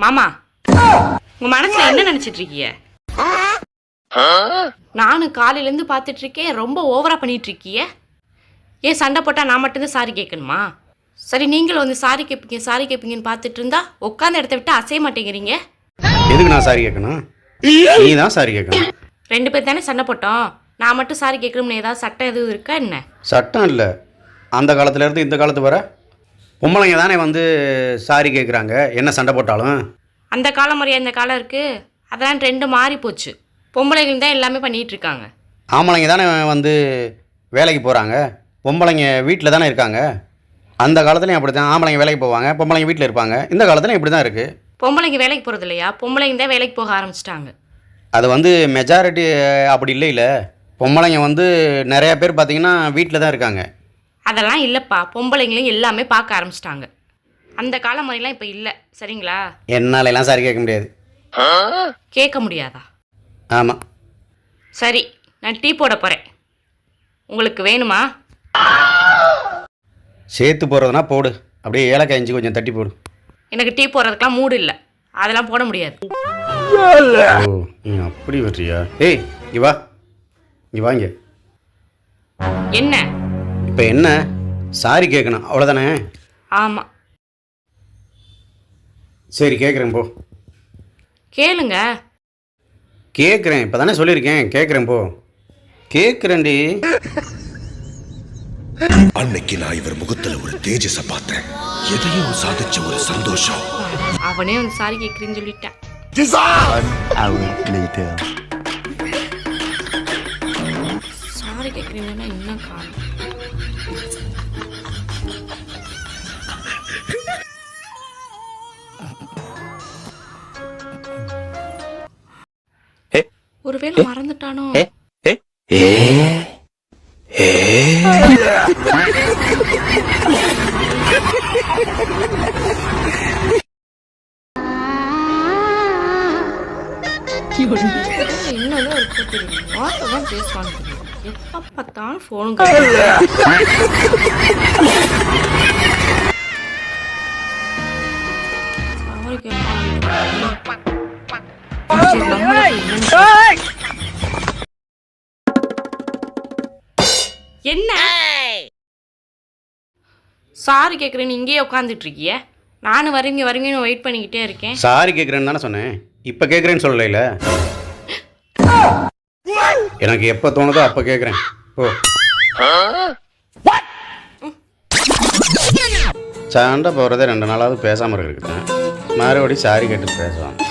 மாமா, உங்க மனசுல என்ன நினைச்சிட்டு இருக்கீங்க? நானும் காலையில இருந்து பாத்துட்டு இருக்கேன், ரொம்ப ஓவரா பண்ணிட்டு இருக்கீங்க. ஏன் சண்டை போட்டா நான் மட்டும்தான் சாரி கேட்கணுமா? சரி, நீங்களும் வந்து சாரி கேட்பீங்கன்னு பார்த்துட்டு இருந்தா உட்காந்த இடத்த விட்டு அசைய மாட்டேங்கிறீங்க. எதுக்கு நான் சாரி கேட்கணும்? நீ தான் சாரி கேட்கணும். 2 பேர் தானே சண்டை போட்டோம். நான் மட்டும் சாரி கேட்கணும்னு ஏதாவது சட்டம் எதுவும் இருக்கா என்ன? சட்டம் இல்லை. அந்த காலத்துலேருந்து இந்த காலத்து வர பொம்பளைங்க தானே வந்து சாரி கேட்குறாங்க, என்ன சண்டை போட்டாலும். அந்த காலம் முறையா இந்த காலம் இருக்குது, அதெல்லாம் ட்ரெண்டு மாறி போச்சு. பொம்பளைகள் தான் எல்லாமே பண்ணிகிட்டு இருக்காங்க. ஆம்பளைங்க தானே வந்து வேலைக்கு போகிறாங்க, பொம்பளைங்க வீட்டில் தானே இருக்காங்க. அந்த காலத்துலையும் அப்படி தான் ஆம்பளைங்க வேலைக்கு போவாங்க, பொம்பளைங்க வீட்டில் இருப்பாங்க. இந்த காலத்துலையும் இப்படி தான் இருக்குது. பொம்பளைங்க வேலைக்கு போகிறது இல்லையா? பொம்பளைங்க தான் வேலைக்கு போக ஆரம்பிச்சிட்டாங்க. அது வந்து மெஜாரிட்டி அப்படி இல்லை. பொம்பளைங்க வந்து நிறையா பேர் பார்த்திங்கன்னா வீட்டில் தான் இருக்காங்க. அதெல்லாம் இல்லைப்பா, பொம்பளைங்களையும் எல்லாமே பார்க்க ஆரம்பிச்சிட்டாங்க. அந்த கால முறையெல்லாம் இப்போ இல்லை, சரிங்களா? என்னால் எல்லாம் சாரி கேட்க முடியாது. கேட்க முடியாதா? ஆமாம். சரி, நான் டீ போட போகிறேன். உங்களுக்கு வேணுமா? சேர்த்து போடுறதுனா போடு, அப்படியே ஏலக்காய் இஞ்சி கொஞ்சம் தட்டி போடு. எனக்கு டீ போடுறதுக்கெலாம் மூடு இல்லை, அதெல்லாம் போட முடியாது. ஓ, நீ அப்படி வர்றியா? ஏய், இங்கே வா, இங்கே வாங்க. என்ன இப்போ என்ன? சாரி கேட்கணும், அவ்வளோதானே? ஆமாம். சரி, கேட்குறேன் போ. கேளுங்க. கேட்குறேன், இப்போ தானே சொல்லியிருக்கேன், கேட்குறேன் போ. கேட்குறேன்டி. அன்னைக்கு நான் இவர் முகத்துல ஒரு தேஜஸ பார்த்தேன், எதையும் சாதிச்ச ஒரு சந்தோஷம். அவனே வந்து சாரி கேட்குறேன்னு சொல்லிட்டேன். சாரி கேட்குறீங்கன்னா இன்னும் காணும். ஒருவேளை மறந்துட்டானோ? என்னதான் இருக்க தெரியும், வார்த்தைதான் பேசுவாங்க. எப்ப பார்த்தாலும் போனும் என்ன சாரி கேட்குறேன்னு இங்கேயே உட்காந்துட்டு இருக்கிய? நானும் வருவீங்கன்னு வெயிட் பண்ணிக்கிட்டே இருக்கேன். சாரி கேட்குறேன்னு தானே சொன்னேன், இப்போ கேட்குறேன்னு சொல்லல. எனக்கு எப்போ தோணுதோ அப்போ கேட்குறேன். ஓ, சண்டை போகிறதே 2 நாளாவது பேசாமல் இருக்கிறேன், மறுபடியும் சாரி கேட்டு பேசுவாங்க.